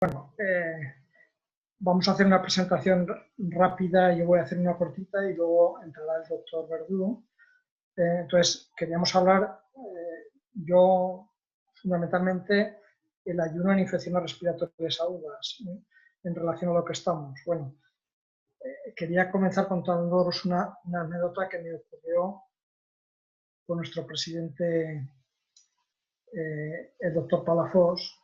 Bueno, vamos a hacer una presentación rápida, yo voy a hacer una cortita y luego entrará el doctor Verdugo. Entonces, queríamos hablar, yo fundamentalmente, el ayuno en infecciones respiratorias agudas, en relación a lo que estamos. Bueno, quería comenzar contándoos una anécdota que me ocurrió con nuestro presidente, el doctor Palafox.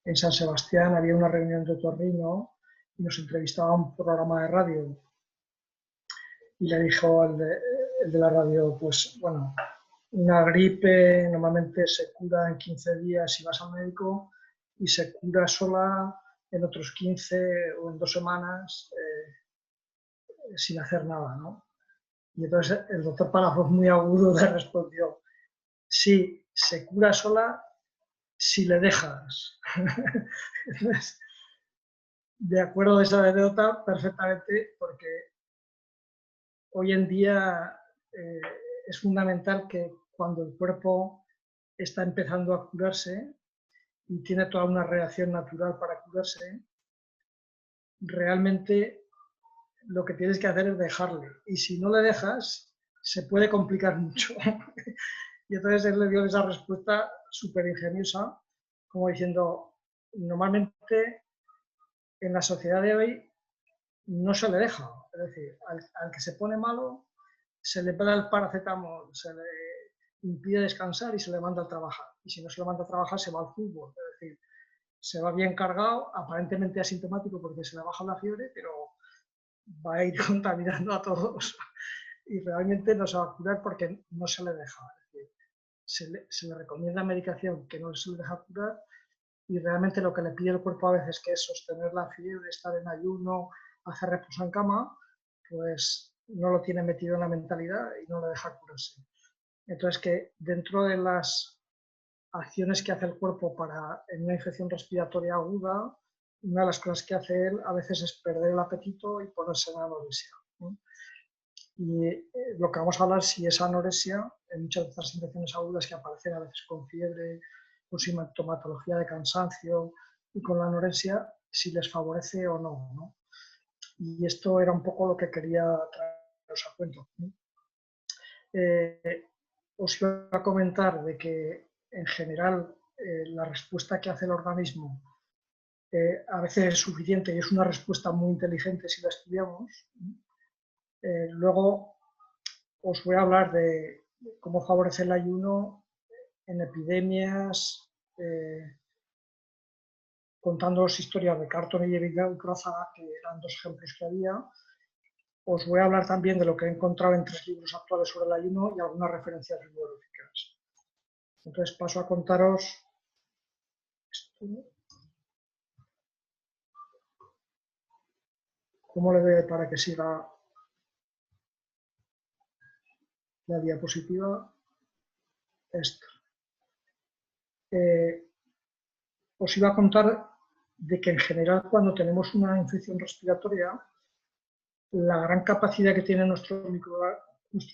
En San Sebastián había una reunión de otorrino y nos entrevistaba un programa de radio. Y le dijo el de la radio, pues bueno, una gripe normalmente se cura en 15 días si vas al médico y se cura sola en otros 15 o en 2 semanas sin hacer nada, ¿no? Y entonces el doctor Palafox muy agudo le respondió, sí, se cura sola si le dejas. Entonces, de acuerdo de esa anécdota perfectamente, porque hoy en día es fundamental que cuando el cuerpo está empezando a curarse y tiene toda una reacción natural para curarse, realmente lo que tienes que hacer es dejarle. Y si no le dejas, se puede complicar mucho. Y entonces él le dio esa respuesta súper ingeniosa, como diciendo, normalmente en la sociedad de hoy no se le deja. Es decir, al que se pone malo, se le da el paracetamol, se le impide descansar y se le manda a trabajar. Y si no se le manda a trabajar, se va al fútbol. Es decir, se va bien cargado, aparentemente asintomático porque se le baja la fiebre, pero va a ir contaminando a todos. Y realmente no se va a curar porque no se le deja. Es decir, se le recomienda medicación que no se le deja curar y realmente lo que le pide el cuerpo a veces, que es sostener la fiebre, estar en ayuno, hacer reposo en cama, pues no lo tiene metido en la mentalidad y no le deja curarse. Entonces, que dentro de las acciones que hace el cuerpo en una infección respiratoria aguda, una de las cosas que hace él a veces es perder el apetito y ponerse en anorexia, ¿no? Y lo que vamos a hablar, si es anorexia, en muchas de estas infecciones agudas que aparecen a veces con fiebre, con sintomatología de cansancio y con la anorexia, si les favorece o no, ¿no? Y esto era un poco lo que quería traeros a cuento. Os iba a comentar de que en general la respuesta que hace el organismo a veces es suficiente y es una respuesta muy inteligente si la estudiamos. Luego os voy a hablar de cómo favorece el ayuno en epidemias, contándoos historias de Carton y Crózaga, que eran 2 ejemplos que había. Os voy a hablar también de lo que he encontrado en 3 libros actuales sobre el ayuno y algunas referencias bibliográficas. Entonces paso a contaros esto. ¿Cómo le doy para que siga la diapositiva? Esto. Os iba a contar de que en general cuando tenemos una infección respiratoria, la gran capacidad que tiene nuestro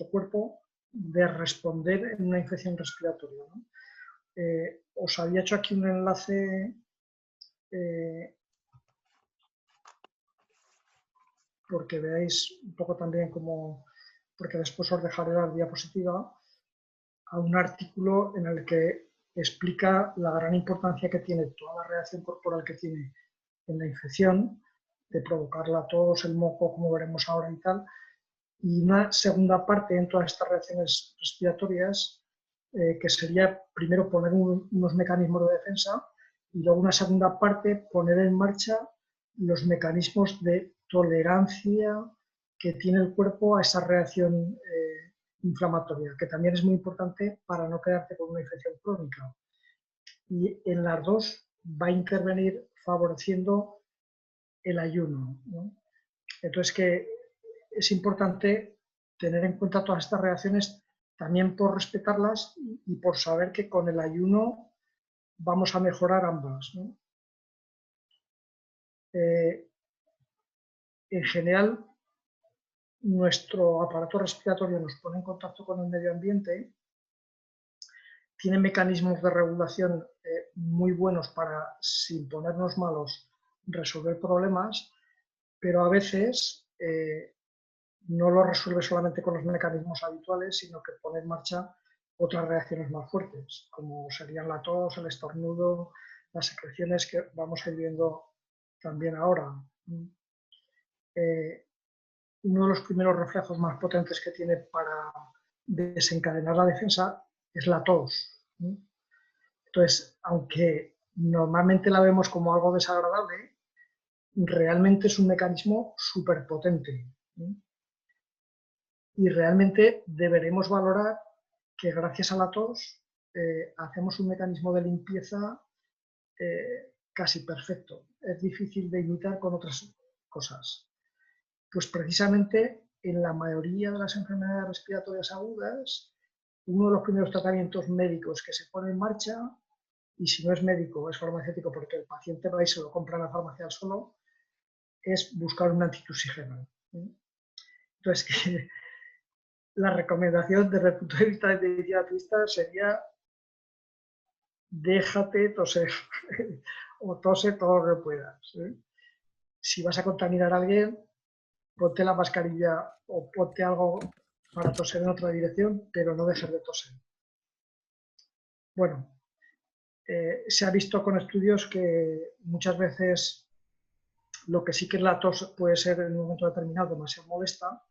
cuerpo de responder en una infección respiratoria, ¿no? Os había hecho aquí un enlace porque veáis un poco también cómo, porque después os dejaré la diapositiva, a un artículo en el que explica la gran importancia que tiene toda la reacción corporal que tiene en la infección, de provocar la tos, el moco, como veremos ahora y tal, y una segunda parte en todas estas reacciones respiratorias, que sería primero poner unos mecanismos de defensa y luego una segunda parte poner en marcha los mecanismos de tolerancia que tiene el cuerpo a esa reacción inflamatoria, que también es muy importante para no quedarte con una infección crónica. Y en las dos va a intervenir favoreciendo el ayuno, ¿no? Entonces, que es importante tener en cuenta todas estas reacciones también por respetarlas y por saber que con el ayuno vamos a mejorar ambas, ¿no? En general, nuestro aparato respiratorio nos pone en contacto con el medio ambiente tiene mecanismos de regulación muy buenos para, sin ponernos malos, resolver problemas, pero a veces no lo resuelve solamente con los mecanismos habituales, sino que pone en marcha otras reacciones más fuertes, como serían la tos, el estornudo, las secreciones que vamos a ir viendo también ahora. Uno de los primeros reflejos más potentes que tiene para desencadenar la defensa es la tos. Entonces, aunque normalmente la vemos como algo desagradable, realmente es un mecanismo súper potente. Y realmente deberemos valorar que gracias a la tos hacemos un mecanismo de limpieza casi perfecto. Es difícil de imitar con otras cosas. Pues precisamente en la mayoría de las enfermedades respiratorias agudas, uno de los primeros tratamientos médicos que se pone en marcha, y si no es médico, es farmacéutico porque el paciente va y se lo compra en la farmacia solo, es buscar un antitusigeno. Entonces, la recomendación desde el punto de vista de medicina turista sería déjate toser o tose todo lo que puedas. Si vas a contaminar a alguien, ponte la mascarilla o ponte algo para toser en otra dirección, pero no dejes de toser. Bueno, se ha visto con estudios que muchas veces lo que sí que es la tos puede ser en un momento determinado demasiado molesta,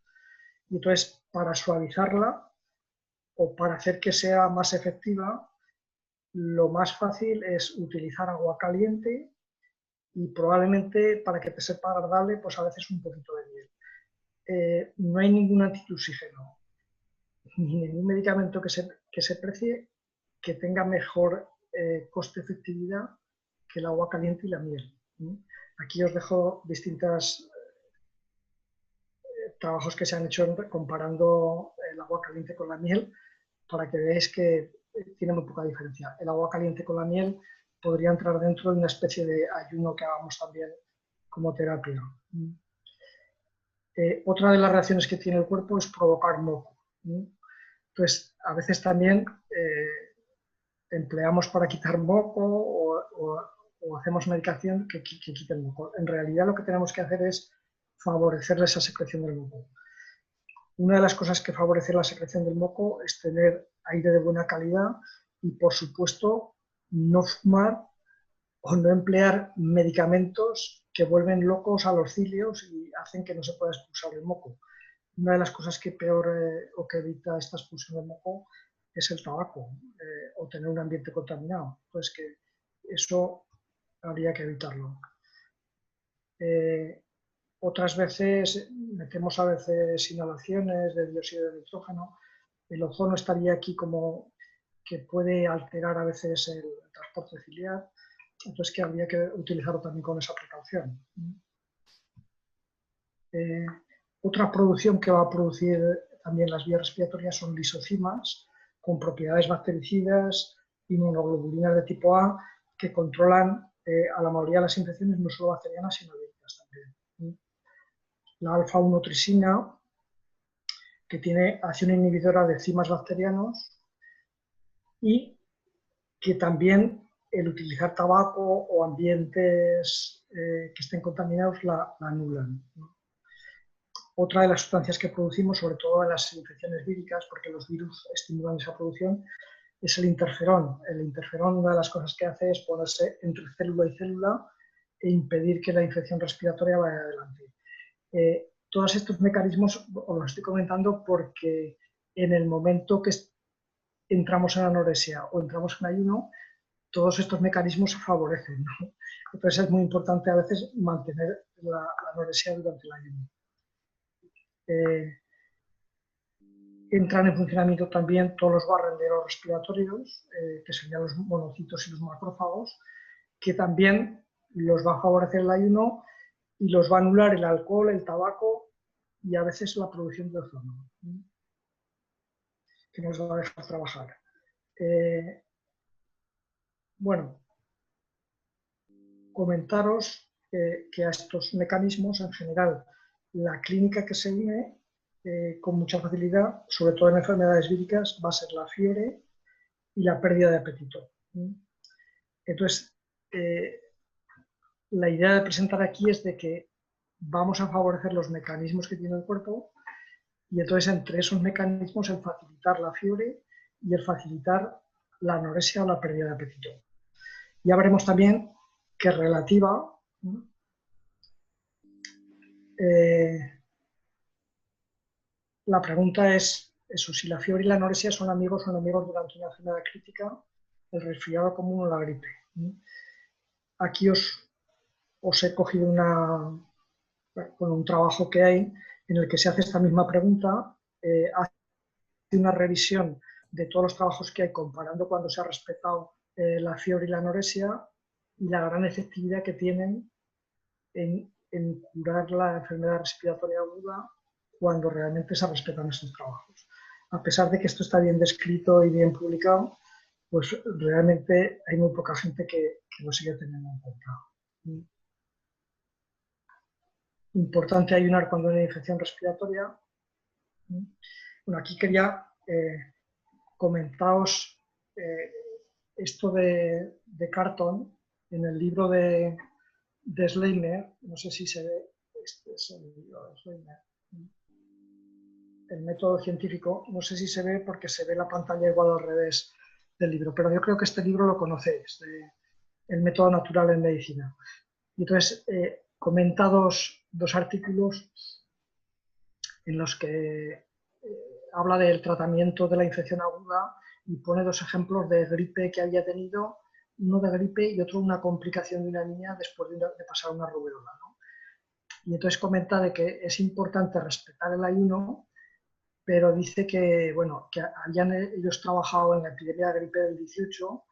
y entonces para suavizarla o para hacer que sea más efectiva, lo más fácil es utilizar agua caliente y probablemente para que te sepa agradable, pues a veces un poquito de miel. No hay ningún antitusigeno ni ningún medicamento que se precie que tenga mejor coste-efectividad que el agua caliente y la miel. Aquí os dejo distintos trabajos que se han hecho comparando el agua caliente con la miel para que veáis que tiene muy poca diferencia. El agua caliente con la miel podría entrar dentro de una especie de ayuno que hagamos también como terapia. Otra de las reacciones que tiene el cuerpo es provocar moco. Entonces, a veces también empleamos para quitar moco o hacemos medicación que quite el moco. En realidad lo que tenemos que hacer es favorecer esa secreción del moco. Una de las cosas que favorece la secreción del moco es tener aire de buena calidad y, por supuesto, no fumar o no emplear medicamentos que vuelven locos a los cilios y hacen que no se pueda expulsar el moco. Una de las cosas que peor o que evita esta expulsión del moco es el tabaco o tener un ambiente contaminado. Entonces, que eso habría que evitarlo. Otras veces metemos a veces inhalaciones de dióxido de nitrógeno. El ozono estaría aquí como que puede alterar a veces el transporte ciliar, entonces que habría que utilizarlo también con esa precaución. Otra producción que va a producir también las vías respiratorias son lisocimas, con propiedades bactericidas, inmunoglobulinas de tipo A, que controlan a la mayoría de las infecciones, no solo bacterianas, sino víricas también. La alfa-1-trisina, que tiene acción inhibidora de cimas bacterianos, y que también el utilizar tabaco o ambientes que estén contaminados la anulan. Otra de las sustancias que producimos, sobre todo en las infecciones víricas, porque los virus estimulan esa producción, es el interferón. El interferón, una de las cosas que hace es ponerse entre célula y célula e impedir que la infección respiratoria vaya adelante. Todos estos mecanismos os los estoy comentando porque en el momento que entramos en anorexia o entramos en ayuno, todos estos mecanismos se favorecen, ¿no? Entonces es muy importante a veces mantener la anorexia durante el ayuno. Entran en funcionamiento también todos los barrenderos respiratorios, que serían los monocitos y los macrófagos, que también los va a favorecer el ayuno y los va a anular el alcohol, el tabaco y a veces la producción de ozono, que nos va a dejar trabajar. Bueno, comentaros que a estos mecanismos, en general, la clínica que se une con mucha facilidad, sobre todo en enfermedades víricas, va a ser la fiebre y la pérdida de apetito. Entonces, la idea de presentar aquí es de que vamos a favorecer los mecanismos que tiene el cuerpo y entonces entre esos mecanismos el facilitar la fiebre y el facilitar la anorexia o la pérdida de apetito. Ya veremos también que relativa la pregunta es eso, si la fiebre y la anorexia son amigos durante una enfermedad crítica, el resfriado común o la gripe. Aquí os he cogido un trabajo que hay en el que se hace esta misma pregunta, hace una revisión de todos los trabajos que hay comparando cuando se ha respetado la fiebre y la anorexia y la gran efectividad que tienen en curar la enfermedad respiratoria aguda cuando realmente se respetan estos trabajos. A pesar de que esto está bien descrito y bien publicado, pues realmente hay muy poca gente que lo sigue teniendo en cuenta. Importante ayunar cuando hay infección respiratoria. Bueno, aquí quería comentaros esto de Carton en el libro de Schleiner, no sé si se ve, este es el libro de Schleiner, el método científico, no sé si se ve porque se ve la pantalla igual al revés del libro, pero yo creo que este libro lo conocéis, el método natural en medicina. Y entonces comenta dos artículos en los que habla del tratamiento de la infección aguda y pone dos ejemplos de gripe que había tenido, uno de gripe y otro una complicación de una niña después de pasar una rubeola, ¿no? Y entonces comenta de que es importante respetar el ayuno, pero dice que, bueno, que habían ellos trabajado en la epidemia de gripe del 18,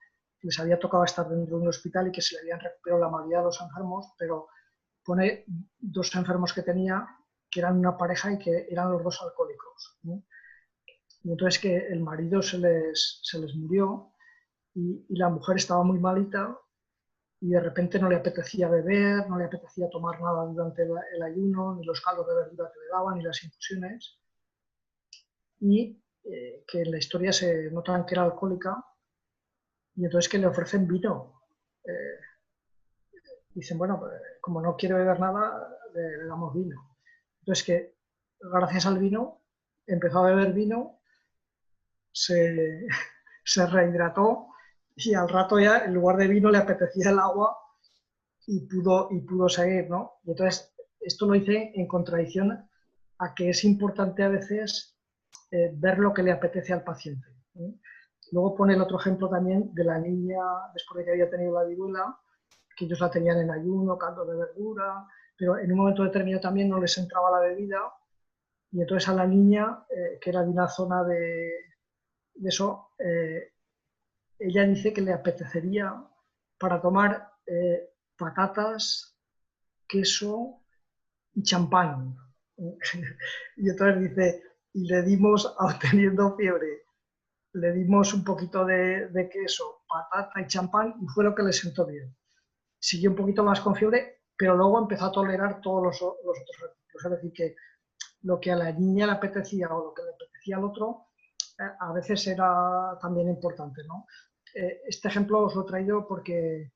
les había tocado estar dentro de un hospital y que se le habían recuperado la mayoría de los enfermos, pero pone dos enfermos que tenía que eran una pareja y que eran los dos alcohólicos, ¿no? Y entonces que el marido se les murió y la mujer estaba muy malita y de repente no le apetecía beber, no le apetecía tomar nada durante el ayuno, ni los caldos de verdura que le daban, ni las infusiones. Y que en la historia se notan que era alcohólica y entonces que le ofrecen vino. Dicen, bueno, pues, como no quiere beber nada, le damos vino. Entonces que gracias al vino empezó a beber vino, se rehidrató y al rato ya en lugar de vino le apetecía el agua y pudo seguir, ¿no? Y entonces esto lo hice en contradicción a que es importante a veces ver lo que le apetece al paciente, ¿eh? Luego pone el otro ejemplo también de la niña después de que había tenido la viruela, que ellos la tenían en ayuno, caldo de verdura, pero en un momento determinado también no les entraba la bebida y entonces a la niña, que era de una zona de eso, ella dice que le apetecería para tomar patatas, queso y champán. Y entonces dice, y le dimos, teniendo fiebre, le dimos un poquito de queso, patata y champán y fue lo que le sentó bien. Siguió un poquito más con fiebre, pero luego empezó a tolerar todos los otros recursos. Es decir, que lo que a la niña le apetecía o lo que le apetecía al otro, a veces era también importante, ¿no? Este ejemplo os lo he traído porque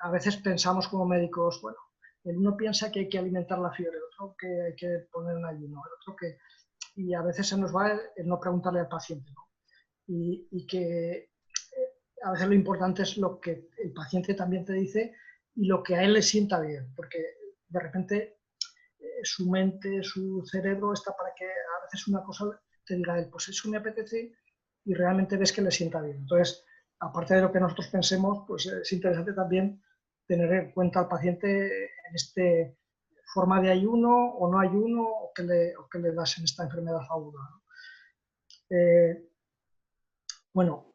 a veces pensamos como médicos, bueno, el uno piensa que hay que alimentar la fiebre, el otro que hay que poner en ayuno, el otro que... Y a veces se nos va el no preguntarle al paciente, ¿no? Y que a veces lo importante es lo que el paciente también te dice y lo que a él le sienta bien, porque de repente su mente, su cerebro está para que a veces una cosa te diga él, pues eso me apetece y realmente ves que le sienta bien. Entonces, aparte de lo que nosotros pensemos, pues es interesante también tener en cuenta al paciente en este forma de ayuno o no ayuno o que le das en esta enfermedad aguda, ¿no? Bueno,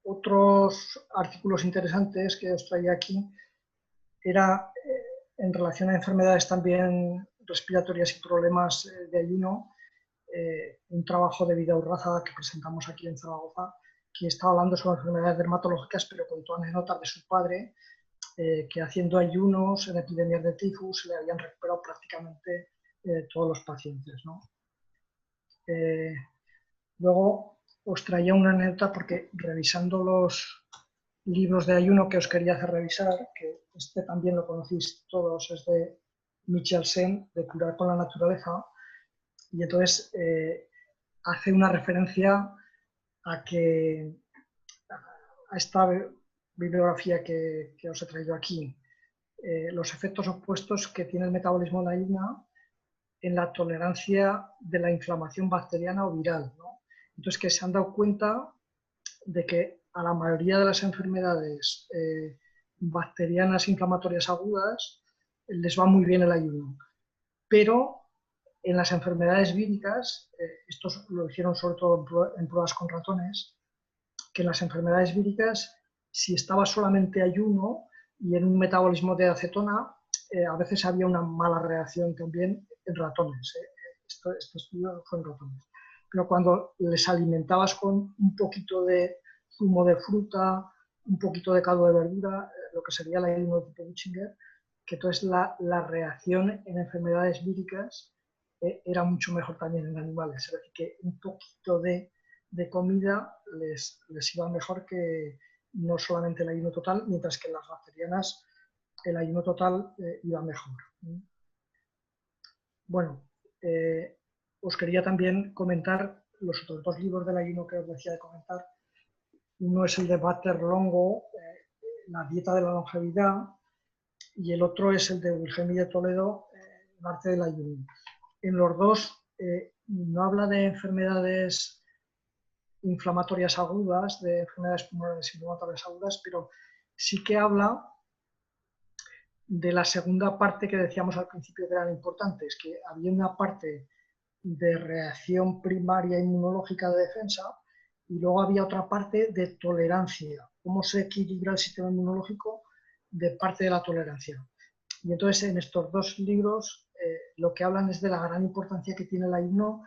otros artículos interesantes que os traía aquí era en relación a enfermedades también respiratorias y problemas de ayuno, un trabajo de Vida Urraza que presentamos aquí en Zaragoza, que estaba hablando sobre enfermedades dermatológicas, pero contó anécdotas de su padre, que haciendo ayunos en epidemias de tifus le habían recuperado prácticamente todos los pacientes, ¿no? Luego, os traía una anécdota porque revisando los libros de ayuno que os quería hacer revisar, que este también lo conocéis todos, es de Michel Sen, de Curar con la Naturaleza, y entonces hace una referencia a que a esta bibliografía que os he traído aquí, los efectos opuestos que tiene el metabolismo de la ayuna en la tolerancia de la inflamación bacteriana o viral, ¿no? Entonces, que se han dado cuenta de que a la mayoría de las enfermedades bacterianas inflamatorias agudas les va muy bien el ayuno, pero en las enfermedades víricas, estos lo hicieron sobre todo en pruebas con ratones, que en las enfermedades víricas, si estaba solamente ayuno y en un metabolismo de acetona, a veces había una mala reacción también en ratones. Este estudio fue en ratones. Pero cuando les alimentabas con un poquito de zumo de fruta, un poquito de caldo de verdura, lo que sería el ayuno de tipo Buchinger, que entonces la reacción en enfermedades víricas era mucho mejor también en animales. Es decir, que un poquito de comida les iba mejor que no solamente el ayuno total, mientras que en las bacterianas el ayuno total iba mejor. Bueno, os quería también comentar los otros dos libros del ayuno que os decía de comentar. Uno es el de Walter Longo, La dieta de la longevidad, y el otro es el de Wilhelmí de Toledo, El arte del ayuno. En los dos no habla de enfermedades inflamatorias agudas, de enfermedades pulmonares inflamatorias agudas, pero sí que habla de la segunda parte que decíamos al principio que eran importantes, que había una parte de reacción primaria inmunológica de defensa y luego había otra parte de tolerancia, cómo se equilibra el sistema inmunológico de parte de la tolerancia. Y entonces en estos dos libros lo que hablan es de la gran importancia que tiene el ayuno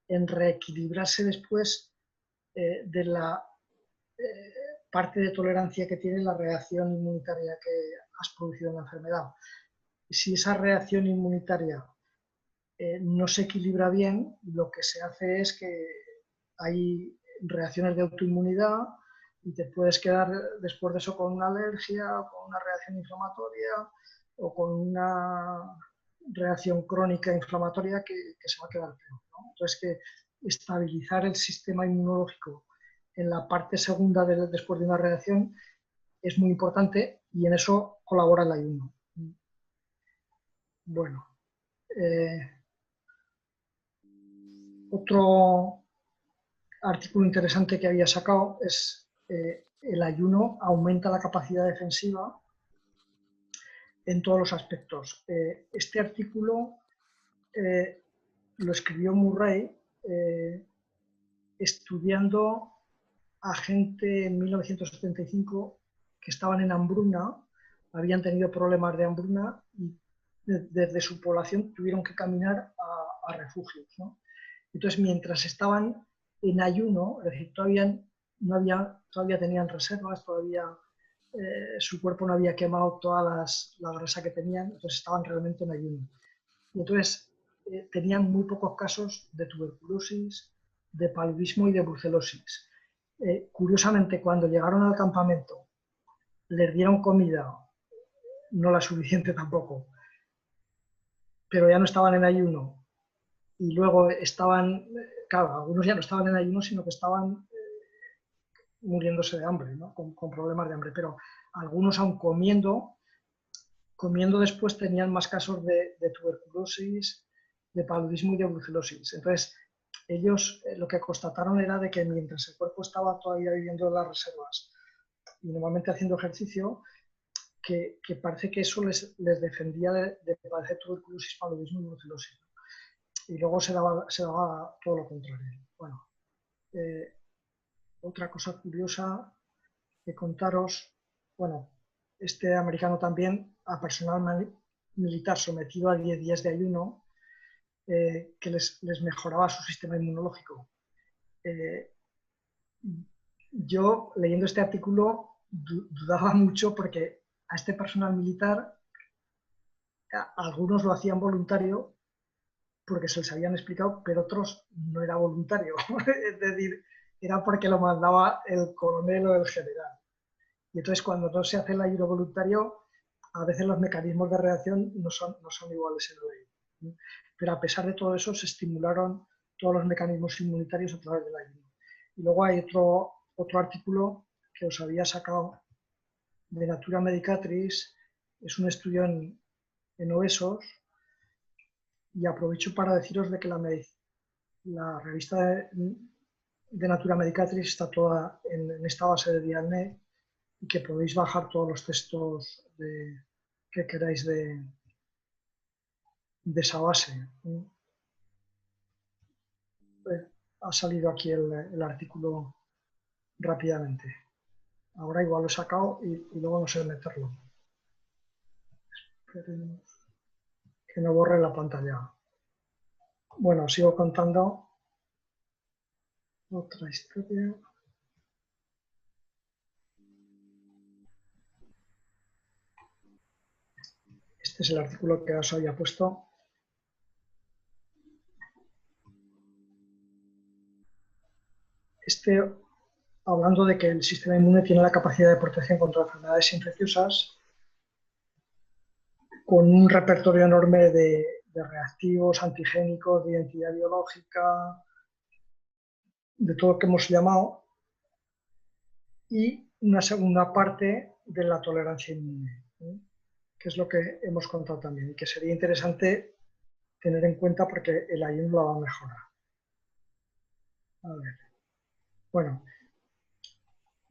en reequilibrarse después de la parte de tolerancia que tiene la reacción inmunitaria que has producido en la enfermedad. Si esa reacción inmunitaria no se equilibra bien, lo que se hace es que hay reacciones de autoinmunidad y te puedes quedar después de eso con una alergia, o con una reacción inflamatoria o con una reacción crónica inflamatoria que se va a quedar peor, ¿no? Entonces, que estabilizar el sistema inmunológico en la parte segunda después de una reacción es muy importante y en eso colabora el ayuno. Bueno, otro artículo interesante que había sacado es el ayuno aumenta la capacidad defensiva en todos los aspectos. Este artículo lo escribió Murray estudiando a gente en 1975 que estaban en hambruna, habían tenido problemas de hambruna y desde su población tuvieron que caminar a refugios, ¿no? Entonces, mientras estaban en ayuno, es decir, todavía tenían reservas, todavía su cuerpo no había quemado toda la grasa que tenían, entonces estaban realmente en ayuno. Y entonces tenían muy pocos casos de tuberculosis, de paludismo y de brucelosis. Curiosamente, cuando llegaron al campamento, les dieron comida, no la suficiente tampoco, pero ya no estaban en ayuno. Y luego estaban, claro, algunos ya no estaban en ayuno, sino que estaban muriéndose de hambre, ¿no? Con problemas de hambre, pero algunos aún comiendo después tenían más casos de tuberculosis, de paludismo y de brucelosis. Entonces, ellos lo que constataron era de que mientras el cuerpo estaba todavía viviendo en las reservas y normalmente haciendo ejercicio, que parece que eso les defendía de padecer tuberculosis, paludismo y brucelosis. Y luego se daba todo lo contrario. Bueno, otra cosa curiosa que contaros, bueno, este americano también, a personal militar sometido a 10 días de ayuno, que les mejoraba su sistema inmunológico. Yo, leyendo este artículo, dudaba mucho porque a este personal militar, algunos lo hacían voluntario porque se les habían explicado, pero otros no era voluntario. Es decir, era porque lo mandaba el coronel o el general. Y entonces cuando no se hace el ayuno voluntario, a veces los mecanismos de reacción no son iguales en el ayuno. Pero a pesar de todo eso, se estimularon todos los mecanismos inmunitarios a través del ayuno. Y luego hay otro artículo que os había sacado de Natura Medicatrix, es un estudio en obesos, y aprovecho para deciros de que la revista de Natura Medicatrix está toda en esta base de DIANet y que podéis bajar todos los textos que queráis de esa base. Ha salido aquí el artículo rápidamente. Ahora igual lo he sacado y luego no sé meterlo. Esperemos que no borre la pantalla. Bueno, sigo contando otra historia. Este es el artículo que os había puesto. Hablando de que el sistema inmune tiene la capacidad de protección contra enfermedades infecciosas, con un repertorio enorme de reactivos, antigénicos, de identidad biológica, de todo lo que hemos llamado, y una segunda parte de la tolerancia inmune, que es lo que hemos contado también, y que sería interesante tener en cuenta porque el ayuno la va a mejorar. A ver. Bueno,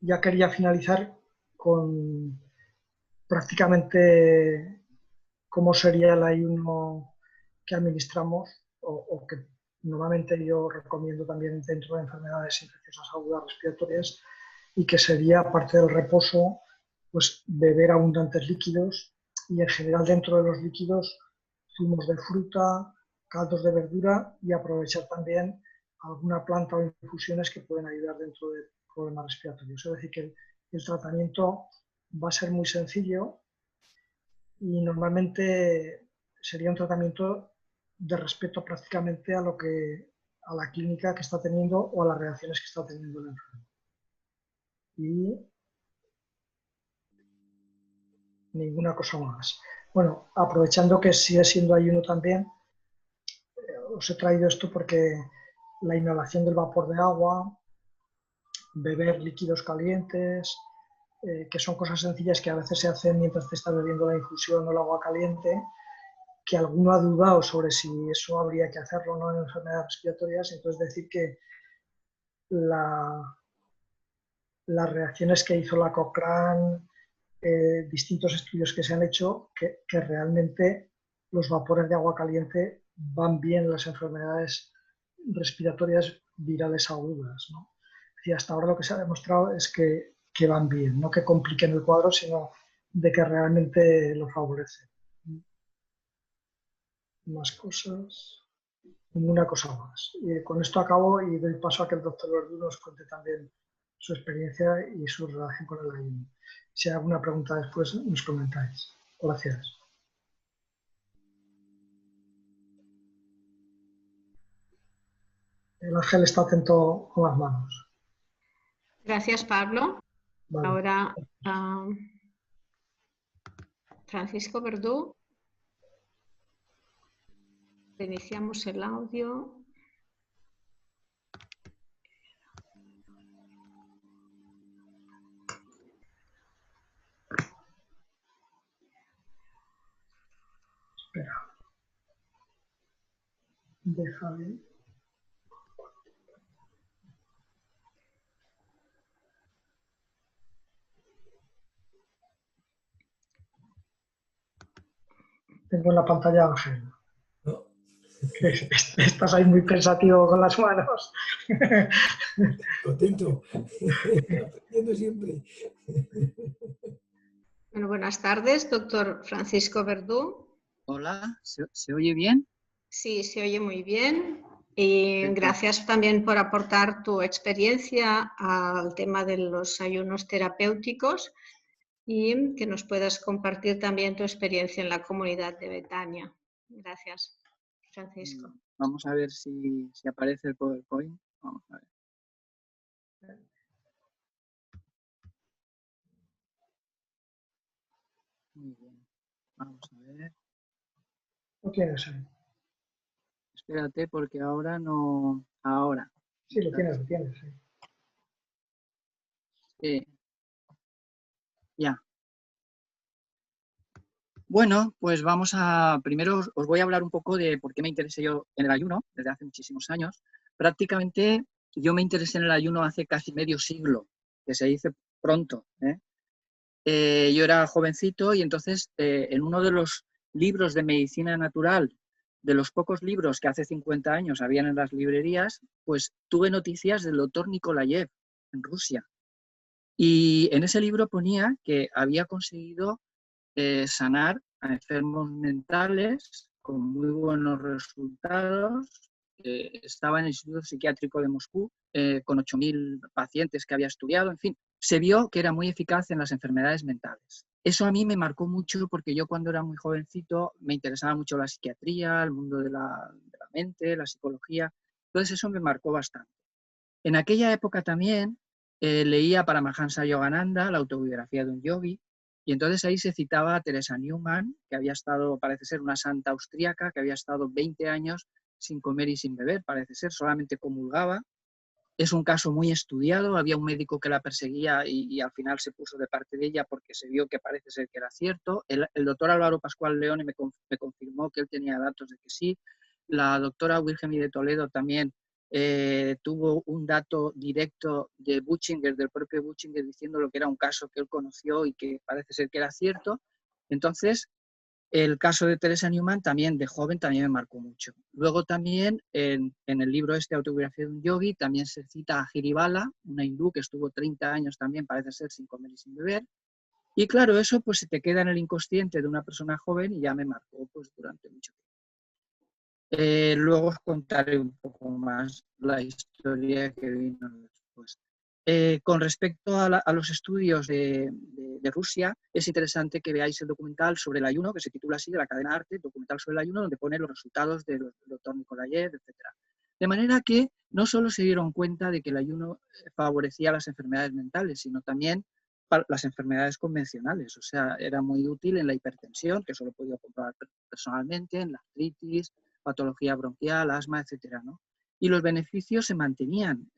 ya quería finalizar con prácticamente cómo sería el ayuno que administramos o que normalmente yo recomiendo también dentro de enfermedades infecciosas agudas respiratorias, y que sería, aparte del reposo, pues beber abundantes líquidos, y en general dentro de los líquidos zumos de fruta, caldos de verdura, y aprovechar también alguna planta o infusiones que pueden ayudar dentro de problemas respiratorios. Es decir, que el tratamiento va a ser muy sencillo y normalmente sería un tratamiento de respeto prácticamente a la clínica que está teniendo o a las reacciones que está teniendo el enfermo. Y ninguna cosa más. Bueno, aprovechando que sigue siendo ayuno también, os he traído esto porque la inhalación del vapor de agua, beber líquidos calientes, que son cosas sencillas que a veces se hacen mientras te estás bebiendo la infusión o el agua caliente, que alguno ha dudado sobre si eso habría que hacerlo o no en enfermedades respiratorias. Entonces decir que las reacciones que hizo la Cochrane, distintos estudios que se han hecho, que realmente los vapores de agua caliente van bien en las enfermedades respiratorias virales agudas, ¿no? Y hasta ahora lo que se ha demostrado es que van bien, no que compliquen el cuadro, sino de que realmente lo favorecen. Más cosas, ninguna cosa más. Y con esto acabo y doy paso a que el doctor Verdú nos cuente también su experiencia y su relación con el ayuno. Si hay alguna pregunta después, nos comentáis. Gracias. El Ángel está atento con las manos. Gracias, Pablo. Vale. Ahora, Francisco Verdú. Iniciamos el audio. Espera. Déjame. Tengo en la pantalla Ángel. No. Estás ahí muy pensativo con las manos. Contento. Aprendiendo siempre. Bueno, buenas tardes, doctor Francisco Verdú. Hola, ¿se oye bien? Sí, se oye muy bien. Y Perfecto. gracias también por aportar tu experiencia al tema de los ayunos terapéuticos y que nos puedas compartir también tu experiencia en la comunidad de Betania. Gracias, Francisco. Vamos a ver si aparece el PowerPoint. Vamos a ver. Muy bien. Vamos a ver. Lo tienes ahí. Espérate porque ahora no... Ahora. Sí, lo tienes, sí. Sí. Ya. Bueno, pues vamos a... Primero os voy a hablar un poco de por qué me interesé yo en el ayuno desde hace muchísimos años. Prácticamente yo me interesé en el ayuno hace casi medio siglo, que se dice pronto, ¿eh? Yo era jovencito y entonces en uno de los libros de medicina natural, de los pocos libros que hace 50 años habían en las librerías, pues tuve noticias del doctor Nikolayev en Rusia. Y en ese libro ponía que había conseguido sanar a enfermos mentales con muy buenos resultados. Estaba en el Instituto Psiquiátrico de Moscú con 8.000 pacientes que había estudiado, en fin, se vio que era muy eficaz en las enfermedades mentales. Eso a mí me marcó mucho porque yo cuando era muy jovencito me interesaba mucho la psiquiatría, el mundo de la mente, la psicología, entonces eso me marcó bastante. En aquella época también leía Paramahansa Yogananda, la autobiografía de un yogi, y entonces ahí se citaba a Teresa Neumann, que había estado, parece ser, una santa austríaca, que había estado 20 años sin comer y sin beber, parece ser, solamente comulgaba. Es un caso muy estudiado, había un médico que la perseguía y al final se puso de parte de ella porque se vio que parece ser que era cierto. El doctor Álvaro Pascual Leone me confirmó que él tenía datos de que sí. La doctora Wilhelmine de Toledo también tuvo un dato directo de Buchinger, del propio Buchinger, diciendo lo que era un caso que él conoció y que parece ser que era cierto. Entonces, el caso de Teresa Neumann también, de joven, también me marcó mucho. Luego también, en el libro este, Autobiografía de un yogi, también se cita a Giribala, una hindú que estuvo 30 años también, parece ser, sin comer y sin beber. Y claro, eso pues se te queda en el inconsciente de una persona joven y ya me marcó pues durante mucho tiempo. Luego os contaré un poco más la historia que vino después. Con respecto a los estudios de Rusia, es interesante que veáis el documental sobre el ayuno, que se titula así, de la cadena Arte, documental sobre el ayuno, donde pone los resultados del doctor Nikolayev, etc. De manera que no solo se dieron cuenta de que el ayuno favorecía las enfermedades mentales, sino también las enfermedades convencionales. O sea, era muy útil en la hipertensión, que eso lo he podido comprobar personalmente, en la artritis, patología bronquial, asma, etc., ¿no? Y los beneficios se mantenían.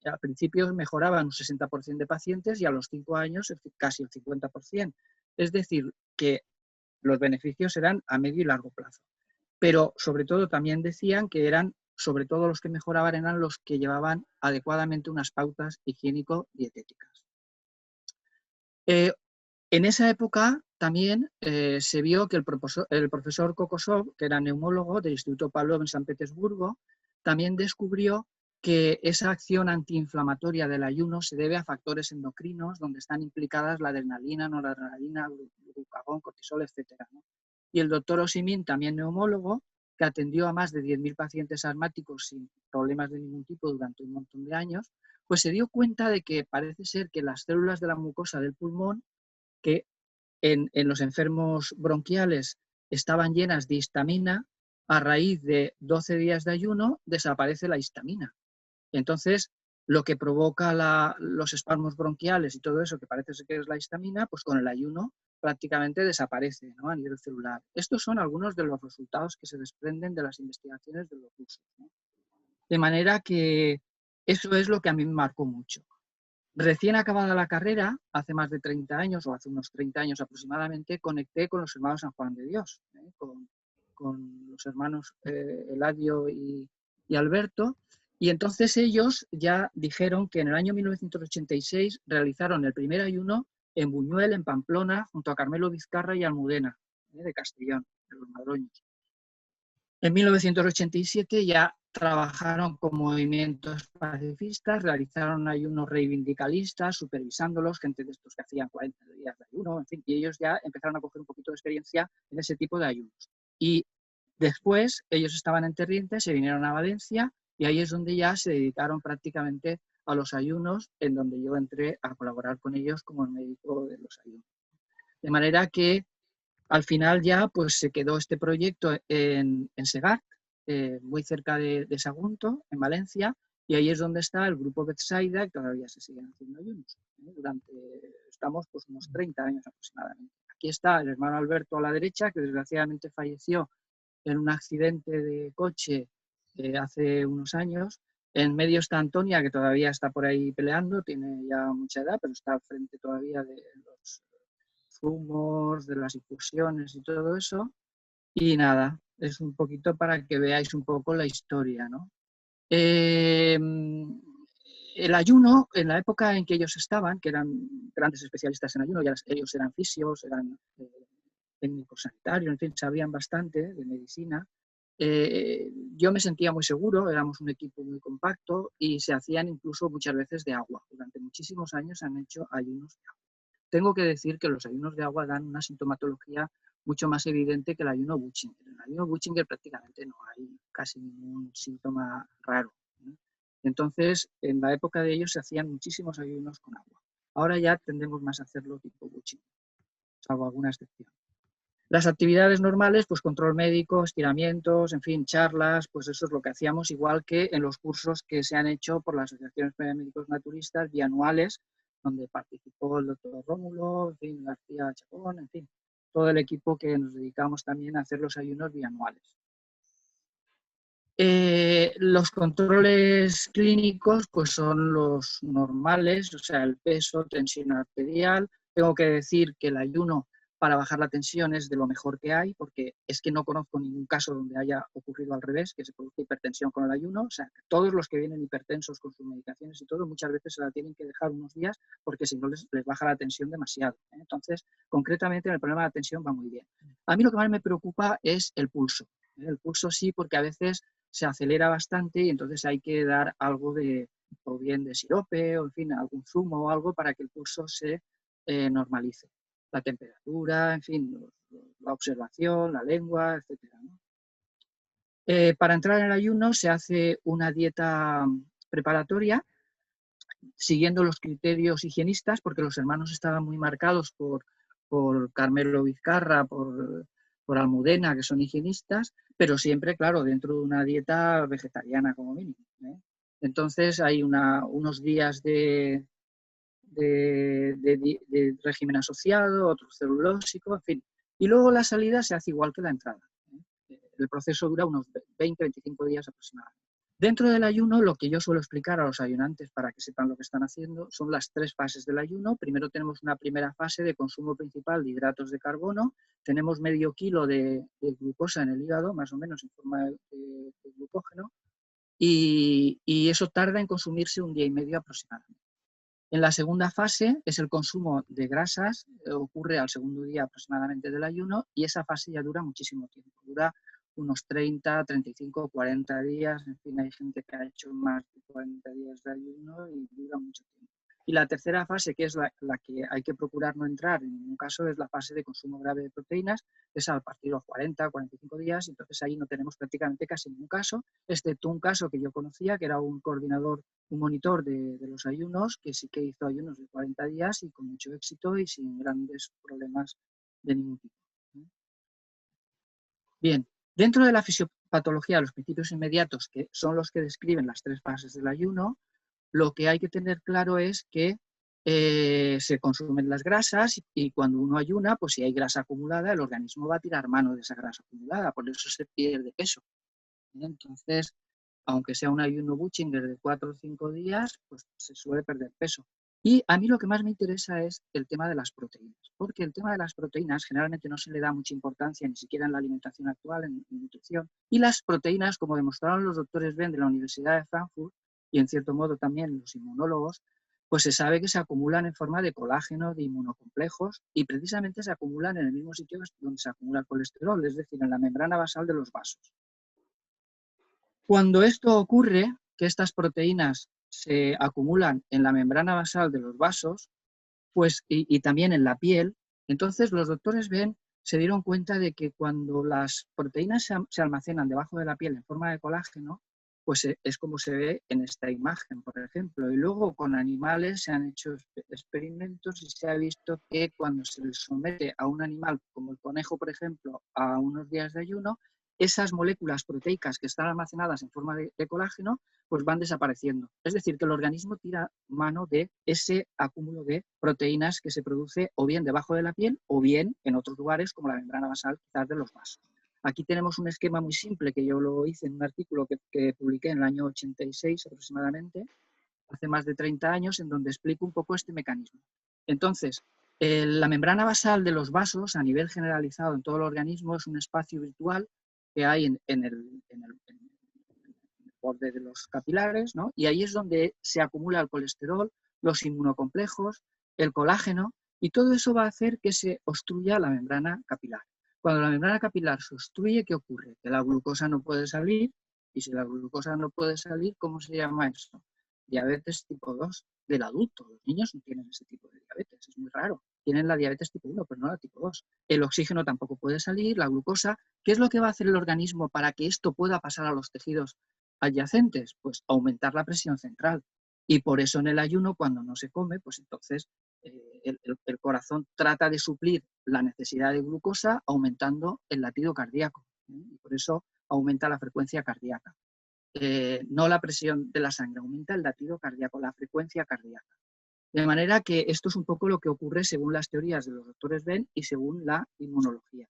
Al principio mejoraban un 60% de pacientes y a los 5 años casi el 50%. Es decir, que los beneficios eran a medio y largo plazo. Pero sobre todo también decían que eran, sobre todo los que mejoraban eran los que llevaban adecuadamente unas pautas higiénico-dietéticas. En esa época también se vio que el profesor Kokosov, que era neumólogo del Instituto Pavlov en San Petersburgo, también descubrió que esa acción antiinflamatoria del ayuno se debe a factores endocrinos donde están implicadas la adrenalina, noradrenalina, glucagón, cortisol, etc., ¿no? Y el doctor Osimin, también neumólogo, que atendió a más de 10.000 pacientes asmáticos sin problemas de ningún tipo durante un montón de años, pues se dio cuenta de que parece ser que las células de la mucosa del pulmón, que en los enfermos bronquiales estaban llenas de histamina, a raíz de 12 días de ayuno desaparece la histamina. Entonces, lo que provoca los espasmos bronquiales y todo eso, que parece que es la histamina, pues con el ayuno prácticamente desaparece, ¿no?, a nivel celular. Estos son algunos de los resultados que se desprenden de las investigaciones de los rusos, ¿no? De manera que eso es lo que a mí me marcó mucho. Recién acabada la carrera, hace más de 30 años, o hace unos 30 años aproximadamente, conecté con los hermanos San Juan de Dios, con los hermanos Eladio y Alberto, y entonces ellos ya dijeron que en el año 1986 realizaron el primer ayuno en Buñuel, en Pamplona, junto a Carmelo Vizcarra y Almudena, de Castellón, de los Madroños. En 1987 ya trabajaron con movimientos pacifistas, realizaron ayunos reivindicalistas, supervisándolos, gente de estos que hacían 40 días de ayuno, en fin, y ellos ya empezaron a coger un poquito de experiencia en ese tipo de ayunos. Y después ellos estaban en Terriente, se vinieron a Valencia y ahí es donde ya se dedicaron prácticamente a los ayunos, en donde yo entré a colaborar con ellos como el médico de los ayunos. De manera que al final ya pues se quedó este proyecto en Segart, muy cerca de Sagunto, en Valencia, Y ahí es donde está el grupo Bethsaida, que todavía se siguen haciendo ayunos. Estamos pues unos 30 años aproximadamente. Aquí está el hermano Alberto a la derecha, que desgraciadamente falleció en un accidente de coche hace unos años. En medio está Antonia, que todavía está por ahí peleando, tiene ya mucha edad, pero está al frente todavía de los zumos, de las infusiones y todo eso. Y nada, es un poquito para que veáis un poco la historia, ¿no? El ayuno, en la época en que ellos estaban, que eran grandes especialistas en ayuno, ellos eran fisios, eran técnicos sanitarios, en fin, sabían bastante de medicina. Yo me sentía muy seguro, éramos un equipo muy compacto y se hacían incluso muchas veces de agua. Durante muchísimos años han hecho ayunos de agua. Tengo que decir que los ayunos de agua dan una sintomatología mucho más evidente que el ayuno Buchinger. En el ayuno Buchinger prácticamente no hay casi ningún síntoma raro, ¿no? Entonces, en la época de ellos se hacían muchísimos ayunos con agua. Ahora ya tendemos más a hacerlo tipo Buchinger, salvo alguna excepción. Las actividades normales, pues control médico, estiramientos, en fin, charlas, pues eso es lo que hacíamos, igual que en los cursos que se han hecho por la Asociación Española de Médicos Naturistas, bianuales, donde participó el doctor Rómulo, en fin, García Chacón, en fin, todo el equipo que nos dedicamos también a hacer los ayunos bianuales. Los controles clínicos pues son los normales, o sea, el peso, tensión arterial. Tengo que decir que el ayuno para bajar la tensión es de lo mejor que hay, porque es que no conozco ningún caso donde haya ocurrido al revés, que se produzca hipertensión con el ayuno. O sea, todos los que vienen hipertensos con sus medicaciones y todo, muchas veces se la tienen que dejar unos días porque si no les baja la tensión demasiado, ¿eh? Entonces, concretamente en el problema de la tensión va muy bien. A mí lo que más me preocupa es el pulso. El pulso sí, porque a veces se acelera bastante y entonces hay que dar algo de, o bien de sirope, o en fin, algún zumo o algo para que el pulso se normalice. La temperatura, en fin, la observación, la lengua, etc., ¿no? Para entrar en el ayuno se hace una dieta preparatoria siguiendo los criterios higienistas, porque los hermanos estaban muy marcados por Carmelo Vizcarra, por Almudena, que son higienistas, pero siempre, claro, dentro de una dieta vegetariana como mínimo, ¿eh? Entonces hay unos días de régimen asociado, otro celulósico, en fin. Y luego la salida se hace igual que la entrada, ¿eh? El proceso dura unos 20-25 días aproximadamente. Dentro del ayuno, lo que yo suelo explicar a los ayunantes para que sepan lo que están haciendo son las 3 fases del ayuno. Primero tenemos una primera fase de consumo principal de hidratos de carbono. Tenemos medio kilo de glucosa en el hígado, más o menos en forma de glucógeno, y eso tarda en consumirse un día y medio aproximadamente. En la segunda fase es el consumo de grasas, ocurre al segundo día aproximadamente del ayuno y esa fase ya dura muchísimo tiempo, dura unos 30, 35, 40 días, en fin, hay gente que ha hecho más de 40 días de ayuno y dura mucho tiempo. Y la tercera fase, que es la que hay que procurar no entrar en ningún caso, es la fase de consumo grave de proteínas, es a partir de los 40, 45 días, entonces ahí no tenemos prácticamente casi ningún caso, excepto un caso que yo conocía, que era un coordinador, un monitor de los ayunos, que sí que hizo ayunos de 40 días y con mucho éxito y sin grandes problemas de ningún tipo. Bien, dentro de la fisiopatología, los principios inmediatos, que son los que describen las 3 fases del ayuno, lo que hay que tener claro es que se consumen las grasas y cuando uno ayuna, pues si hay grasa acumulada, el organismo va a tirar mano de esa grasa acumulada, por eso se pierde peso. Entonces, aunque sea un ayuno Buchinger de 4 o 5 días, pues se suele perder peso. Y a mí lo que más me interesa es el tema de las proteínas, porque el tema de las proteínas generalmente no se le da mucha importancia ni siquiera en la alimentación actual, en nutrición. Y las proteínas, como demostraron los doctores Ben de la Universidad de Frankfurt, y en cierto modo también los inmunólogos, pues se sabe que se acumulan en forma de colágeno, de inmunocomplejos, y precisamente se acumulan en el mismo sitio donde se acumula el colesterol, es decir, en la membrana basal de los vasos. Cuando esto ocurre, que estas proteínas se acumulan en la membrana basal de los vasos, pues, y también en la piel, entonces los doctores Ben se dieron cuenta de que cuando las proteínas se almacenan debajo de la piel en forma de colágeno, pues es como se ve en esta imagen, por ejemplo. Y luego con animales se han hecho experimentos y se ha visto que cuando se les somete a un animal, como el conejo, por ejemplo, a unos días de ayuno, esas moléculas proteicas que están almacenadas en forma de colágeno, pues van desapareciendo. Es decir, que el organismo tira mano de ese acúmulo de proteínas que se produce o bien debajo de la piel o bien en otros lugares como la membrana basal, quizás de los vasos. Aquí tenemos un esquema muy simple que yo lo hice en un artículo que publiqué en el año 86 aproximadamente, hace más de 30 años, en donde explico un poco este mecanismo. Entonces, la membrana basal de los vasos, a nivel generalizado en todo el organismo, es un espacio virtual que hay en el borde de los capilares, ¿no? Y ahí es donde se acumula el colesterol, los inmunocomplejos, el colágeno, y todo eso va a hacer que se obstruya la membrana capilar. Cuando la membrana capilar se obstruye, ¿qué ocurre? Que la glucosa no puede salir, y si la glucosa no puede salir, ¿cómo se llama eso? Diabetes tipo 2 del adulto. Los niños no tienen ese tipo de diabetes, es muy raro. Tienen la diabetes tipo 1, pero no la tipo 2. El oxígeno tampoco puede salir, la glucosa. ¿Qué es lo que va a hacer el organismo para que esto pueda pasar a los tejidos adyacentes? Pues aumentar la presión central. Y por eso en el ayuno, cuando no se come, pues entonces el corazón trata de suplir la necesidad de glucosa aumentando el latido cardíaco. Y por eso aumenta la frecuencia cardíaca. No la presión de la sangre, aumenta el latido cardíaco, la frecuencia cardíaca. De manera que esto es un poco lo que ocurre según las teorías de los doctores Venn y según la inmunología.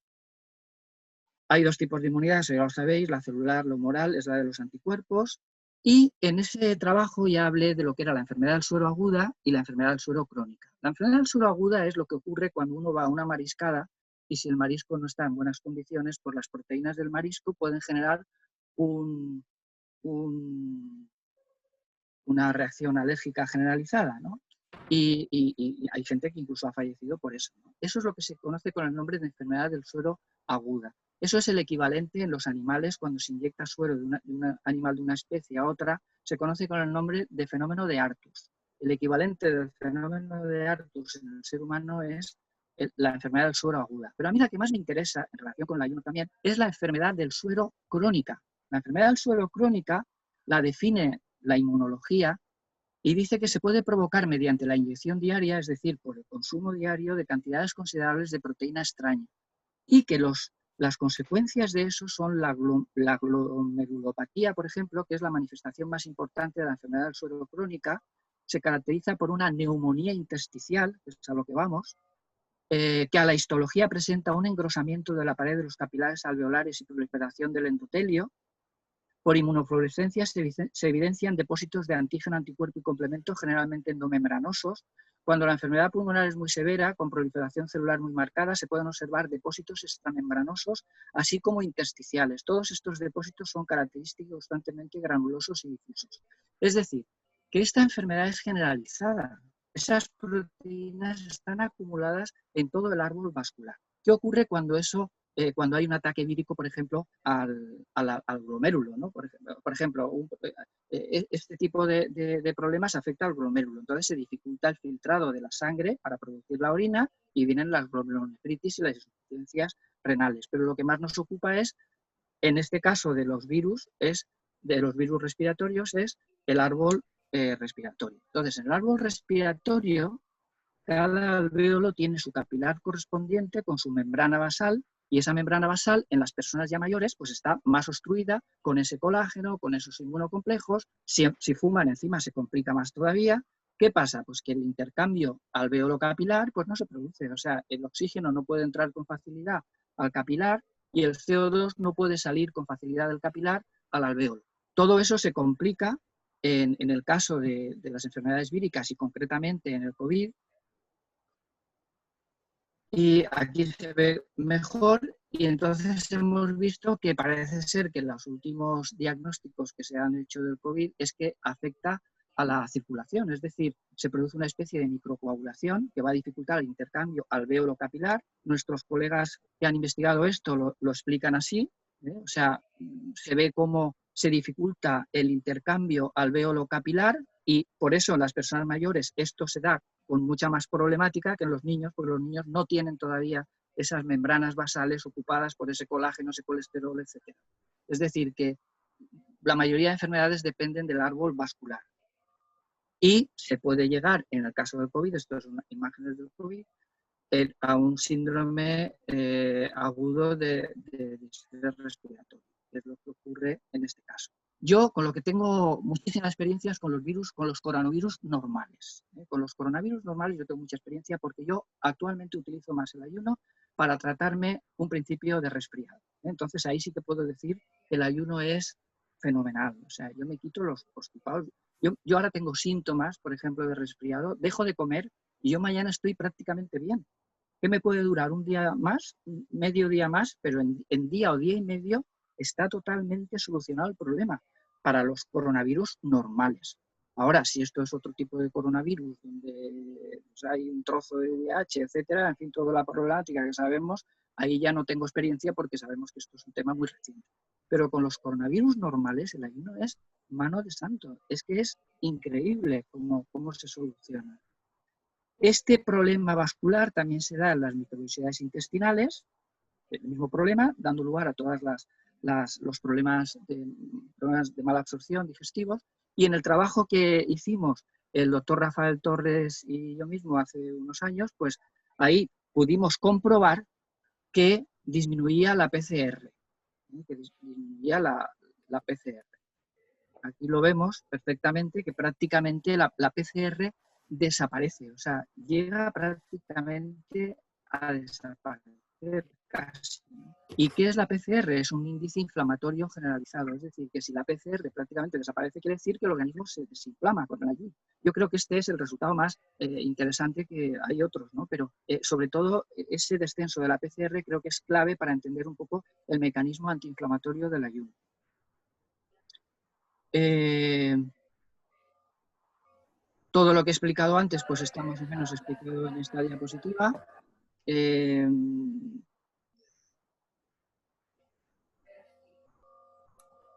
Hay dos tipos de inmunidad, eso ya lo sabéis, la celular, la humoral, es la de los anticuerpos. Y en ese trabajo ya hablé de lo que era la enfermedad del suero aguda y la enfermedad del suero crónica. La enfermedad del suero aguda es lo que ocurre cuando uno va a una mariscada y si el marisco no está en buenas condiciones, pues las proteínas del marisco pueden generar una reacción alérgica generalizada, ¿no? Y hay gente que incluso ha fallecido por eso, ¿no? Eso es lo que se conoce con el nombre de enfermedad del suero aguda. Eso es el equivalente en los animales cuando se inyecta suero de un animal de una especie a otra, se conoce con el nombre de fenómeno de Artus. El equivalente del fenómeno de Artus en el ser humano es la enfermedad del suero aguda. Pero a mí la que más me interesa, en relación con el ayuno también, es la enfermedad del suero crónica. La enfermedad del suero crónica la define la inmunología y dice que se puede provocar mediante la inyección diaria, es decir, por el consumo diario de cantidades considerables de proteína extraña, y que las consecuencias de eso son la glomerulopatía, por ejemplo, que es la manifestación más importante de la enfermedad del suero crónica. Se caracteriza por una neumonía intersticial, que es a lo que vamos, que a la histología presenta un engrosamiento de la pared de los capilares alveolares y proliferación del endotelio. Por inmunofluorescencia se evidencian depósitos de antígeno, anticuerpo y complemento generalmente endomembranosos. Cuando la enfermedad pulmonar es muy severa, con proliferación celular muy marcada, se pueden observar depósitos extramembranosos, así como intersticiales. Todos estos depósitos son característicos constantemente granulosos y difusos. Es decir, que esta enfermedad es generalizada. Esas proteínas están acumuladas en todo el árbol vascular. ¿Qué ocurre cuando cuando hay un ataque vírico, por ejemplo, al glomérulo, ¿no? Por ejemplo, este tipo de problemas afecta al glomérulo. Entonces se dificulta el filtrado de la sangre para producir la orina y vienen las glomerulonefritis y las insuficiencias renales. Pero lo que más nos ocupa es, en este caso de los virus respiratorios, es el árbol respiratorio. Entonces, en el árbol respiratorio, cada alvéolo tiene su capilar correspondiente con su membrana basal y esa membrana basal en las personas ya mayores pues está más obstruida con ese colágeno, con esos inmunocomplejos. Si fuman encima se complica más todavía. ¿Qué pasa? Pues que el intercambio alvéolo capilar pues no se produce. O sea, el oxígeno no puede entrar con facilidad al capilar y el CO2 no puede salir con facilidad del capilar al alvéolo. Todo eso se complica en el caso de las enfermedades víricas y concretamente en el COVID. Y aquí se ve mejor y entonces hemos visto que parece ser que los últimos diagnósticos que se han hecho del COVID es que afecta a la circulación, es decir, se produce una especie de microcoagulación que va a dificultar el intercambio alvéolo capilar. Nuestros colegas que han investigado esto lo explican así, o sea, se ve cómo se dificulta el intercambio alvéolo capilar y por eso en las personas mayores esto se da con mucha más problemática que en los niños, porque los niños no tienen todavía esas membranas basales ocupadas por ese colágeno, ese colesterol, etc. Es decir, que la mayoría de enfermedades dependen del árbol vascular. Y se puede llegar, en el caso del COVID, estas son imágenes del COVID, a un síndrome agudo de distrés respiratorio. Yo con lo que tengo muchísima experiencia es con los virus, con los coronavirus normales. Con los coronavirus normales yo tengo mucha experiencia porque yo actualmente utilizo más el ayuno para tratarme un principio de resfriado. Entonces ahí sí que puedo decir que el ayuno es fenomenal. O sea, yo me quito los constipados. Yo ahora tengo síntomas, por ejemplo, de resfriado, dejo de comer y yo mañana estoy prácticamente bien. ¿Qué me puede durar? Un día más, medio día más, pero en día o día y medio está totalmente solucionado el problema para los coronavirus normales. Ahora, si esto es otro tipo de coronavirus, donde pues, hay un trozo de VIH, etcétera, en fin, toda la problemática que sabemos, ahí ya no tengo experiencia porque sabemos que esto es un tema muy reciente. Pero con los coronavirus normales, el ayuno es mano de santo. Es que es increíble cómo se soluciona. Este problema vascular también se da en las microbicidades intestinales, el mismo problema, dando lugar a todos los problemas de mala absorción digestivos. Y en el trabajo que hicimos el doctor Rafael Torres y yo mismo hace unos años, pues ahí pudimos comprobar que disminuía la PCR, que disminuía la PCR. Aquí lo vemos perfectamente, que prácticamente la PCR desaparece, o sea, llega prácticamente a desaparecer casi. ¿Y qué es la PCR? Es un índice inflamatorio generalizado, es decir, que si la PCR prácticamente desaparece, quiere decir que el organismo se desinflama con el ayuno. Yo creo que este es el resultado más interesante, que hay otros, ¿no? Pero sobre todo ese descenso de la PCR creo que es clave para entender un poco el mecanismo antiinflamatorio del ayuno. Todo lo que he explicado antes pues está más o menos explicado en esta diapositiva.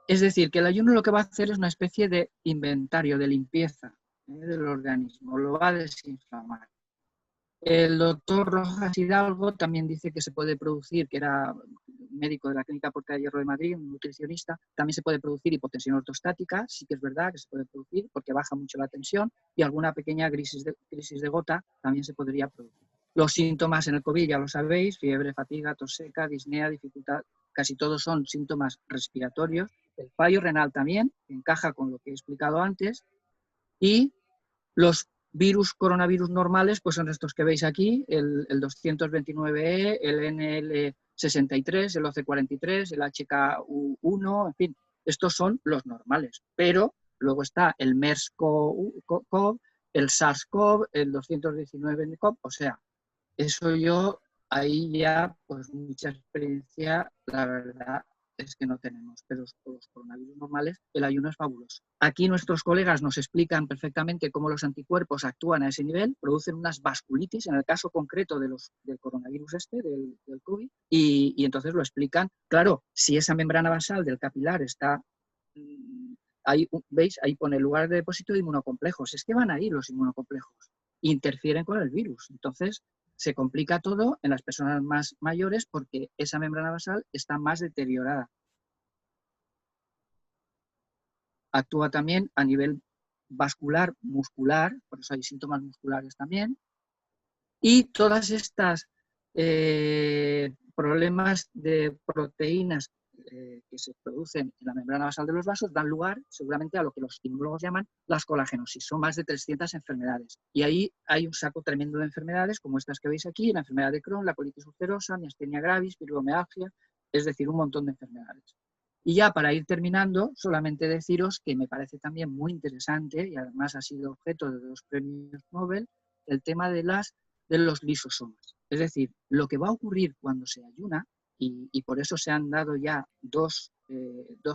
Es decir, que el ayuno lo que va a hacer es una especie de inventario, de limpieza del organismo, lo va a desinflamar. El doctor Rojas Hidalgo también dice que se puede producir, que era médico de la Clínica Puerta de Hierro de Madrid, un nutricionista, también se puede producir hipotensión ortostática, sí que es verdad que se puede producir porque baja mucho la tensión, y alguna pequeña crisis de gota también se podría producir. Los síntomas en el COVID ya lo sabéis, fiebre, fatiga, tos seca, disnea, dificultad, casi todos son síntomas respiratorios. El fallo renal también, que encaja con lo que he explicado antes, y los coronavirus normales pues son estos que veis aquí, el 229E, el NL63, el OC43, el HK1, en fin, estos son los normales. Pero luego está el MERS-CoV, el SARS-CoV, el 219-CoV, o sea, eso yo ahí ya pues mucha experiencia, la verdad es que no tenemos, pero por los coronavirus normales el ayuno es fabuloso. Aquí nuestros colegas nos explican perfectamente cómo los anticuerpos actúan a ese nivel, producen unas vasculitis, en el caso concreto del coronavirus del COVID, y entonces lo explican. Claro, si esa membrana basal del capilar está, ahí, ¿veis? Ahí pone lugar de depósito de inmunocomplejos. Es que van ahí los inmunocomplejos, interfieren con el virus. Entonces, se complica todo en las personas más mayores porque esa membrana basal está más deteriorada. Actúa también a nivel vascular, muscular, por eso hay síntomas musculares también. Y todas estas problemas de proteínas que se producen en la membrana basal de los vasos dan lugar seguramente a lo que los inmunólogos llaman las colagenosis. Son más de 300 enfermedades. Y ahí hay un saco tremendo de enfermedades, como estas que veis aquí, la enfermedad de Crohn, la colitis ulcerosa, miastenia gravis, fibromialgia, es decir, un montón de enfermedades. Y ya para ir terminando, solamente deciros que me parece también muy interesante, y además ha sido objeto de 2 premios Nobel, el tema de los lisosomas. Es decir, lo que va a ocurrir cuando se ayuna, y por eso se han dado ya dos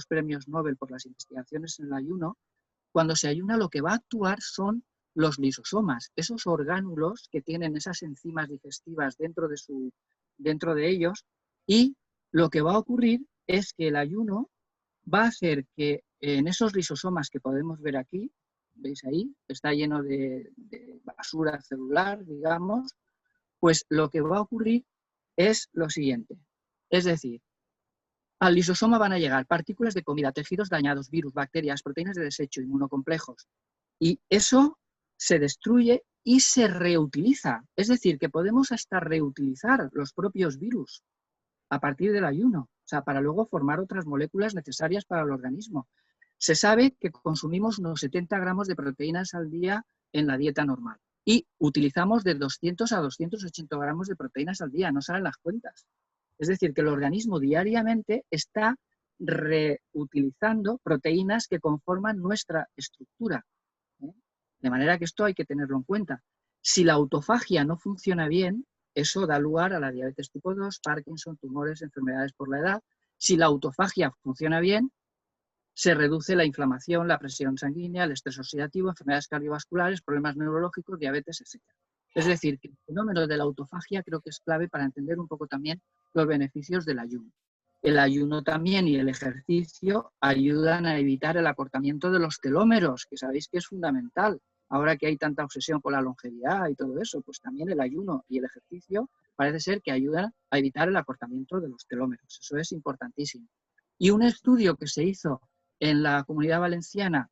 premios Nobel por las investigaciones en el ayuno, cuando se ayuna lo que va a actuar son los lisosomas, esos orgánulos que tienen esas enzimas digestivas dentro de ellos, y lo que va a ocurrir es que el ayuno va a hacer que en esos lisosomas que podemos ver aquí, ¿veis ahí? Está lleno de basura celular, digamos, pues lo que va a ocurrir es lo siguiente. Es decir, al lisosoma van a llegar partículas de comida, tejidos dañados, virus, bacterias, proteínas de desecho, inmunocomplejos. Y eso se destruye y se reutiliza. Es decir, que podemos hasta reutilizar los propios virus a partir del ayuno, o sea, para luego formar otras moléculas necesarias para el organismo. Se sabe que consumimos unos 70 gramos de proteínas al día en la dieta normal y utilizamos de 200 a 280 gramos de proteínas al día, no salen las cuentas. Es decir, que el organismo diariamente está reutilizando proteínas que conforman nuestra estructura, ¿eh? De manera que esto hay que tenerlo en cuenta. Si la autofagia no funciona bien, eso da lugar a la diabetes tipo 2, Parkinson, tumores, enfermedades por la edad. Si la autofagia funciona bien, se reduce la inflamación, la presión sanguínea, el estrés oxidativo, enfermedades cardiovasculares, problemas neurológicos, diabetes, etc. Es decir, que el fenómeno de la autofagia creo que es clave para entender un poco también los beneficios del ayuno. El ayuno también y el ejercicio ayudan a evitar el acortamiento de los telómeros, que sabéis que es fundamental. Ahora que hay tanta obsesión con la longevidad y todo eso, pues también el ayuno y el ejercicio parece ser que ayudan a evitar el acortamiento de los telómeros. Eso es importantísimo. Y un estudio que se hizo en la Comunidad Valenciana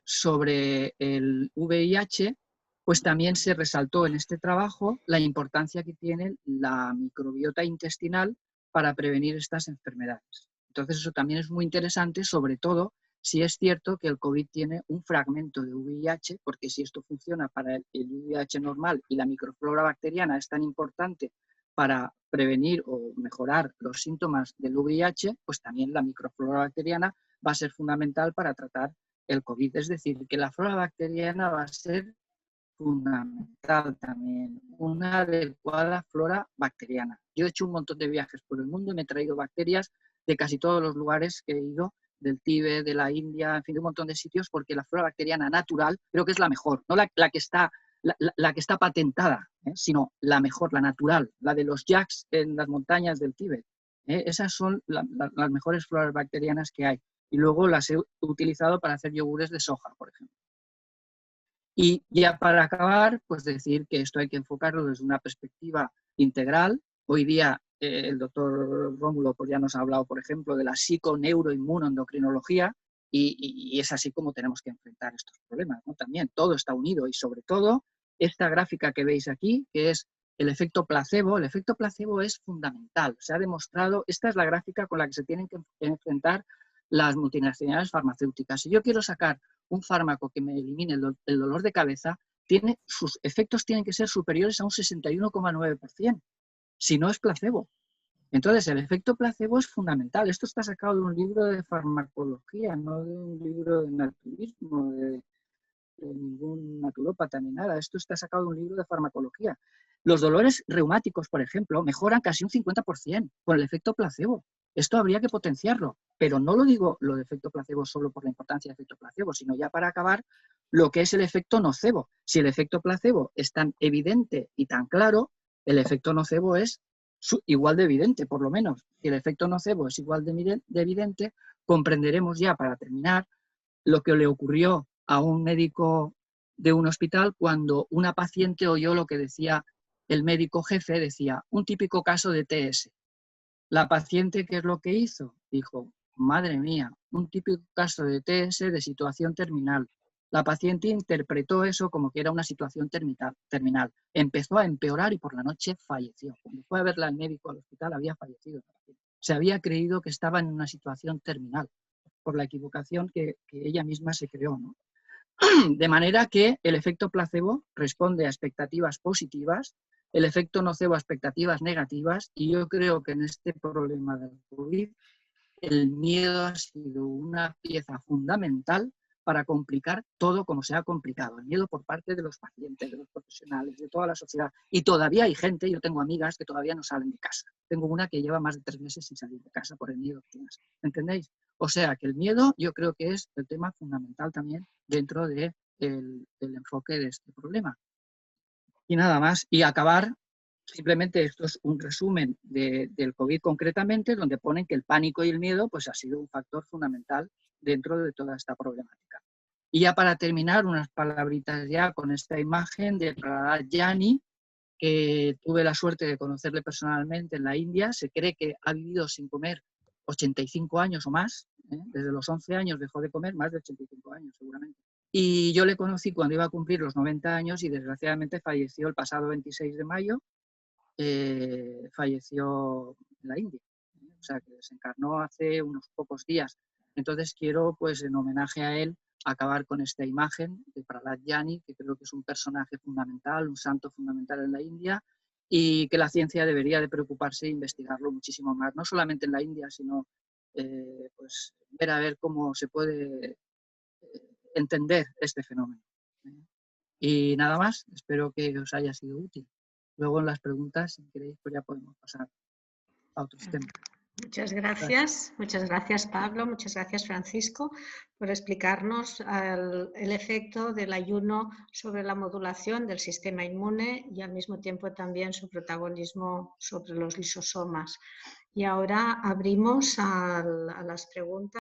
sobre el VIH, pues también se resaltó en este trabajo la importancia que tiene la microbiota intestinal para prevenir estas enfermedades. Entonces eso también es muy interesante, sobre todo si es cierto que el COVID tiene un fragmento de VIH, porque si esto funciona para el VIH normal y la microflora bacteriana es tan importante para prevenir o mejorar los síntomas del VIH, pues también la microflora bacteriana va a ser fundamental para tratar el COVID. Es decir, que la flora bacteriana va a ser fundamental también, una adecuada flora bacteriana. Yo he hecho un montón de viajes por el mundo y me he traído bacterias de casi todos los lugares que he ido, del Tíbet, de la India, en fin, de un montón de sitios, porque la flora bacteriana natural creo que es la mejor, no la que está patentada, sino la mejor, la natural, la de los yaks en las montañas del Tíbet. Esas son las mejores floras bacterianas que hay. Y luego las he utilizado para hacer yogures de soja, por ejemplo. Y ya para acabar, pues decir que esto hay que enfocarlo desde una perspectiva integral. Hoy día el doctor Rómulo pues ya nos ha hablado, por ejemplo, de la psiconeuroinmunoendocrinología y es así como tenemos que enfrentar estos problemas, ¿no? También todo está unido y sobre todo esta gráfica que veis aquí, que es el efecto placebo es fundamental. Se ha demostrado, esta es la gráfica con la que se tienen que enfrentar las multinacionales farmacéuticas. Si yo quiero sacar un fármaco que me elimine el dolor de cabeza, sus efectos tienen que ser superiores a un 61,9%, si no es placebo. Entonces, el efecto placebo es fundamental. Esto está sacado de un libro de farmacología, no de un libro de naturismo, de ningún naturópata ni nada. Esto está sacado de un libro de farmacología. Los dolores reumáticos, por ejemplo, mejoran casi un 50% con el efecto placebo. Esto habría que potenciarlo, pero no lo digo lo de efecto placebo solo por la importancia del efecto placebo, sino ya para acabar lo que es el efecto nocebo. Si el efecto placebo es tan evidente y tan claro, el efecto nocebo es igual de evidente, por lo menos. Si el efecto nocebo es igual de evidente, comprenderemos ya, para terminar, lo que le ocurrió a un médico de un hospital cuando una paciente oyó lo que decía el médico jefe, decía, un típico caso de TS. La paciente, ¿qué es lo que hizo? Dijo, madre mía, un típico caso de TS de situación terminal. La paciente interpretó eso como que era una situación terminal. Empezó a empeorar y por la noche falleció. Cuando fue a verla al médico al hospital había fallecido. Se había creído que estaba en una situación terminal por la equivocación que ella misma se creó, ¿no? De manera que el efecto placebo responde a expectativas positivas, el efecto nocebo a expectativas negativas, y yo creo que en este problema del COVID el miedo ha sido una pieza fundamental para complicar todo como se ha complicado. El miedo por parte de los pacientes, de los profesionales, de toda la sociedad. Y todavía hay gente, yo tengo amigas que todavía no salen de casa. Tengo una que lleva más de 3 meses sin salir de casa por el miedo que tienes. ¿Entendéis? O sea que el miedo yo creo que es el tema fundamental también dentro del enfoque de este problema. Y nada más. Y acabar, simplemente esto es un resumen del COVID concretamente, donde ponen que el pánico y el miedo pues, ha sido un factor fundamental dentro de toda esta problemática. Y ya para terminar, unas palabritas ya con esta imagen de Prahlad Jani, que tuve la suerte de conocerle personalmente en la India. Se cree que ha vivido sin comer 85 años o más, desde los 11 años dejó de comer, más de 85 años seguramente. Y yo le conocí cuando iba a cumplir los 90 años y desgraciadamente falleció el pasado 26 de mayo, falleció en la India. O sea, que desencarnó hace unos pocos días. Entonces quiero, pues en homenaje a él, acabar con esta imagen de Prahlad Jani, que creo que es un personaje fundamental, un santo fundamental en la India, y que la ciencia debería de preocuparse e investigarlo muchísimo más, no solamente en la India, sino pues ver a ver cómo se puede entender este fenómeno. Y nada más, espero que os haya sido útil. Luego en las preguntas, si queréis, pues ya podemos pasar a otros temas. Muchas gracias Pablo, muchas gracias Francisco por explicarnos el efecto del ayuno sobre la modulación del sistema inmune y al mismo tiempo también su protagonismo sobre los lisosomas. Y ahora abrimos a las preguntas.